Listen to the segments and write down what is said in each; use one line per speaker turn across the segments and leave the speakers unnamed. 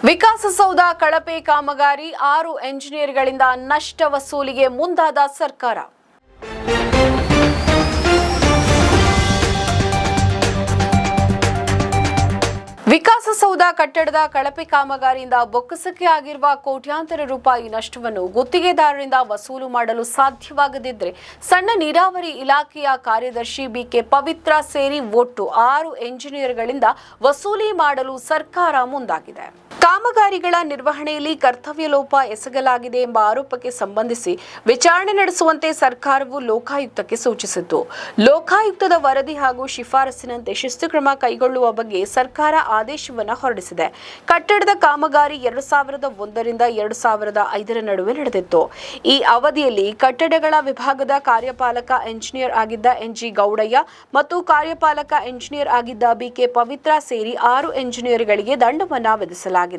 ವಿಕಾಸಸೌಧ ಕಳಪೆ ಕಾಮಗಾರಿ 6 ಎಂಜಿನಿಯರ್ಗಳಿಂದ ನಷ್ಟ ವಸೂಲಿಗೆ ಮುಂದಾದ ಸರ್ಕಾರ. ವಿಕಾಸಸೌಧ ಕಟ್ಟಡದ ಕಳಪೆ ಕಾಮಗಾರಿಯಿಂದ ಬೊಕ್ಕಸಕ್ಕೆ ಆಗಿರುವ ಕೋಟ್ಯಾಂತರ ರೂಪಾಯಿ ನಷ್ಟವನ್ನು ಗುತ್ತಿಗೆದಾರರಿಂದ ವಸೂಲು ಮಾಡಲು ಸಾಧ್ಯವಾಗದಿದ್ದರೆ ಸಣ್ಣ ನೀರಾವರಿ ಇಲಾಖೆಯ ಕಾರ್ಯದರ್ಶಿ ಬಿಕೆ ಪವಿತ್ರ ಸೇರಿ ಒಟ್ಟು 6 ಎಂಜಿನಿಯರ್ಗಳಿಂದ ವಸೂಲಿ ಮಾಡಲು ಸರ್ಕಾರ ಮುಂದಾಗಿದೆ. ಕಾಮಗಾರಿಗಳ ನಿರ್ವಹಣೆಯಲ್ಲಿ ಕರ್ತವ್ಯ ಲೋಪ ಎಸಗಲಾಗಿದೆ ಎಂಬ ಆರೋಪಕ್ಕೆ ಸಂಬಂಧಿಸಿ ವಿಚಾರಣೆ ನಡೆಸುವಂತೆ ಸರ್ಕಾರವು ಲೋಕಾಯುಕ್ತಕ್ಕೆ ಸೂಚಿಸಿತ್ತು. ಲೋಕಾಯುಕ್ತದ ವರದಿ ಹಾಗೂ ಶಿಫಾರಸಿನಂತೆ ಶಿಸ್ತು ಕ್ರಮ ಕೈಗೊಳ್ಳುವ ಬಗ್ಗೆ ಸರ್ಕಾರ ಆದೇಶವನ್ನು ಹೊರಡಿಸಿದೆ. ಕಟ್ಟಡದ ಕಾಮಗಾರಿ 2001 ರಿಂದ 2005 ನಡುವೆ ನಡೆದಿತ್ತು. ಈ ಅವಧಿಯಲ್ಲಿ ಕಟ್ಟಡಗಳ ವಿಭಾಗದ ಕಾರ್ಯಪಾಲಕ ಎಂಜಿನಿಯರ್ ಆಗಿದ್ದ ಎನ್ಜಿ ಗೌಡಯ್ಯ ಮತ್ತು ಕಾರ್ಯಪಾಲಕ ಎಂಜಿನಿಯರ್ ಆಗಿದ್ದ ಬಿಕೆ ಪವಿತ್ರ ಸೇರಿ 6 ಎಂಜಿನಿಯರ್ಗಳಿಗೆ ದಂಡವನ್ನು ವಿಧಿಸಲಾಗಿದೆ.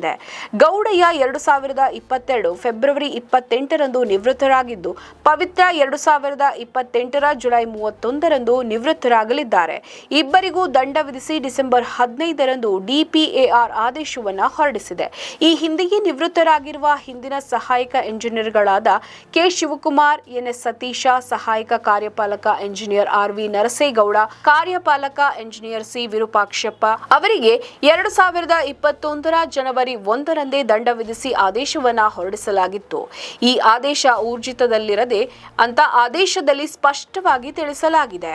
ಗೌಡಯ್ಯ 2022 ಫೆಬ್ರವರಿ 28 ರಂದು ನಿವೃತ್ತರಾಗಿದ್ದು, ಪವಿತ್ರ 2028 ಜುಲೈ 31 ರಂದು ನಿವೃತ್ತರಾಗಲಿದ್ದಾರೆ. ಇಬ್ಬರಿಗೂ ದಂಡ ವಿಧಿಸಿ ಡಿಸೆಂಬರ್ 15 ರಂದು ಡಿಪಿಎಆರ್ ಆದೇಶವನ್ನು ಹೊರಡಿಸಿದೆ. ಈ ಹಿಂದೆಯೇ ನಿವೃತ್ತರಾಗಿರುವ ಹಿಂದಿನ ಸಹಾಯಕ ಎಂಜಿನಿಯರ್ಗಳಾದ ಕೆ ಶಿವಕುಮಾರ್, ಎನ್ಎಸ್ ಸತೀಶ, ಸಹಾಯಕ ಕಾರ್ಯಪಾಲಕ ಎಂಜಿನಿಯರ್ ಆರ್ವಿ ನರಸೇಗೌಡ, ಕಾರ್ಯಪಾಲಕ ಎಂಜಿನಿಯರ್ ಸಿ ವಿರೂಪಾಕ್ಷಪ್ಪ ಅವರಿಗೆ 2021 ಜನವರಿ 1 ರಂದೇ ದಂಡ ವಿಧಿಸಿ ಆದೇಶವನ್ನು ಹೊರಡಿಸಲಾಗಿತ್ತು. ಈ ಆದೇಶ ಊರ್ಜಿತದಲ್ಲಿರದೆ ಅಂತ ಆದೇಶದಲ್ಲಿ ಸ್ಪಷ್ಟವಾಗಿ ತಿಳಿಸಲಾಗಿದೆ.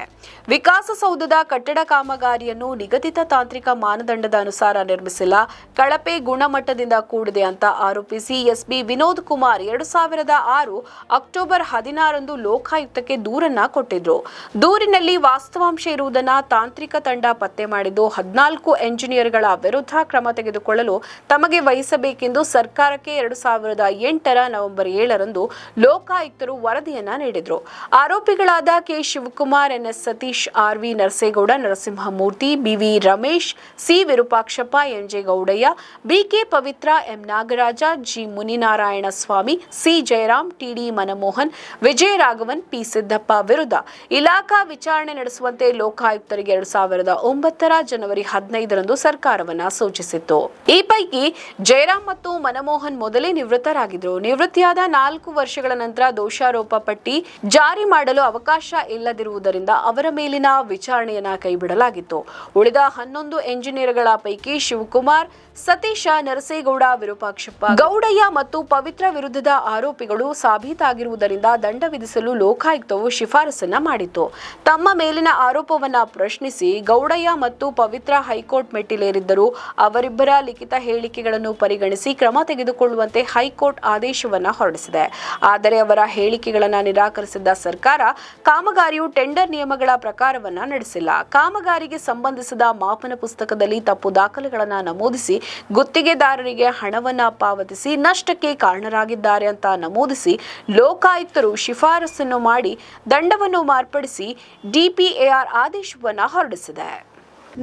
ವಿಕಾಸಸೌಧದ ಕಟ್ಟಡ ಕಾಮಗಾರಿಯನ್ನು ನಿಗದಿತ ತಾಂತ್ರಿಕ ಮಾನದಂಡದ ಅನುಸಾರ ನಿರ್ಮಿಸಿಲ್ಲ, ಕಳಪೆ ಗುಣಮಟ್ಟದಿಂದ ಕೂಡಿದೆ ಅಂತ ಆರೋಪಿಸಿ ಎಸ್ಪಿ ವಿನೋದ್ ಕುಮಾರ್ 2006 ಅಕ್ಟೋಬರ್ 16 ರಂದು ಲೋಕಾಯುಕ್ತಕ್ಕೆ ದೂರನ್ನ ಕೊಟ್ಟಿದ್ರು. ದೂರಿನಲ್ಲಿ ವಾಸ್ತವಾಂಶ ಇರುವುದನ್ನು ತಾಂತ್ರಿಕ ತಂಡ ಪತ್ತೆ ಮಾಡಿದ್ದು 14 ಎಂಜಿನಿಯರ್ಗಳ ವಿರುದ್ಧ ಕ್ರಮ ತೆಗೆದುಕೊಳ್ಳಲು ತಮಗೆ ವಹಿಸಬೇಕೆಂದು ಸರ್ಕಾರಕ್ಕೆ 2008 ನವೆಂಬರ್ 7 ರಂದು ಲೋಕಾಯುಕ್ತರು ವರದಿಯನ್ನ ನೀಡಿದರು. ಆರೋಪಿಗಳಾದ K Shivakumar, NS Satish, RV Narasegowda, Narasimhamurthy, BV Ramesh, C Virupakshappa, NJ Gowdaiah, BK Pavithra, M Nagaraja, G Muninarayana Swamy, C Jayaram, TD Manamohan, Vijaya Raghavan, P Siddappa ವಿರುದ್ಧ ಇಲಾಖಾ ವಿಚಾರಣೆ ನಡೆಸುವಂತೆ ಲೋಕಾಯುಕ್ತರಿಗೆ 2009 ಜನವರಿ 15 ರಂದು ಸರ್ಕಾರವನ್ನ ಸೂಚಿಸಿತ್ತು. ಈ ಪೈಕಿ ಜಯರಾಮ್ ಮತ್ತು ಮನಮೋಹನ್ ಮೊದಲೇ ನಿವೃತ್ತರಾಗಿದ್ದರು. ನಿವೃತ್ತಿಯಾದ 4 ವರ್ಷಗಳ ನಂತರ ದೋಷಾರೋಪ ಪಟ್ಟಿ ಜಾರಿ ಮಾಡಲು ಅವಕಾಶ ಇಲ್ಲದಿರುವುದರಿಂದ ಅವರ ಮೇಲಿನ ವಿಚಾರಣೆಯನ್ನ ಕೈಬಿಡಲಾಗಿತ್ತು. ಉಳಿದ 11 ಎಂಜಿನಿಯರ್ಗಳ ಪೈಕಿ ಶಿವಕುಮಾರ್, ಸತೀಶ, ನರಸೇಗೌಡ, ವಿರೂಪಾಕ್ಷಪ್ಪ, ಗೌಡಯ್ಯ ಮತ್ತು ಪವಿತ್ರ ವಿರುದ್ಧದ ಆರೋಪಿಗಳು ಸಾಬೀತಾಗಿರುವುದರಿಂದ ದಂಡ ವಿಧಿಸಲು ಲೋಕಾಯುಕ್ತವು ಶಿಫಾರಸನ್ನ ಮಾಡಿತ್ತು. ತಮ್ಮ ಮೇಲಿನ ಆರೋಪವನ್ನ ಪ್ರಶ್ನಿಸಿ ಗೌಡಯ್ಯ ಮತ್ತು ಪವಿತ್ರ ಹೈಕೋರ್ಟ್ ಮೆಟ್ಟಿಲೇರಿದ್ದರು. ಅವರಿಬ್ಬರ ಲಿಖಿತ ಹೇಳಿಕೆಗಳನ್ನು ಪರಿಗಣಿಸಿ ಕ್ರಮ ತೆಗೆದುಕೊಳ್ಳುವಂತೆ ಹೈಕೋರ್ಟ್ ಆದೇಶವನ್ನು ಹೊರಡಿಸಿದೆ. ಆದರೆ ಅವರ ಹೇಳಿಕೆಗಳನ್ನು ನಿರಾಕರಿಸಿದ್ದ ಸರ್ಕಾರ ಕಾಮಗಾರಿಯು ಟೆಂಡರ್ ನಿಯಮಗಳ ಪ್ರಕಾರವನ್ನ ನಡೆಸಿಲ್ಲ, ಕಾಮಗಾರಿಗೆ ಸಂಬಂಧಿಸಿದ ಮಾಪನ ಪುಸ್ತಕದಲ್ಲಿ ತಪ್ಪು ದಾಖಲೆಗಳನ್ನು ನಮೂದಿಸಿ ಗುತ್ತಿಗೆದಾರರಿಗೆ ಹಣವನ್ನು ಪಾವತಿಸಿ ನಷ್ಟಕ್ಕೆ ಕಾರಣರಾಗಿದ್ದಾರೆ ಅಂತ ನಮೂದಿಸಿ ಲೋಕಾಯುಕ್ತರು ಶಿಫಾರಸನ್ನು ಮಾಡಿ ದಂಡವನ್ನು ಮಾರ್ಪಡಿಸಿ ಡಿಪಿಎಆರ್ ಆದೇಶವನ್ನು ಹೊರಡಿಸಿದೆ.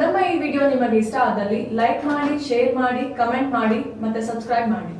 ನಮ್ಮ ಈ ವಿಡಿಯೋ ನಿಮಗೆ ಇಷ್ಟ ಆದಲ್ಲಿ ಲೈಕ್ ಮಾಡಿ, ಶೇರ್ ಮಾಡಿ, ಕಮೆಂಟ್ ಮಾಡಿ ಮತ್ತೆ ಸಬ್ಸ್ಕ್ರೈಬ್ ಮಾಡಿ.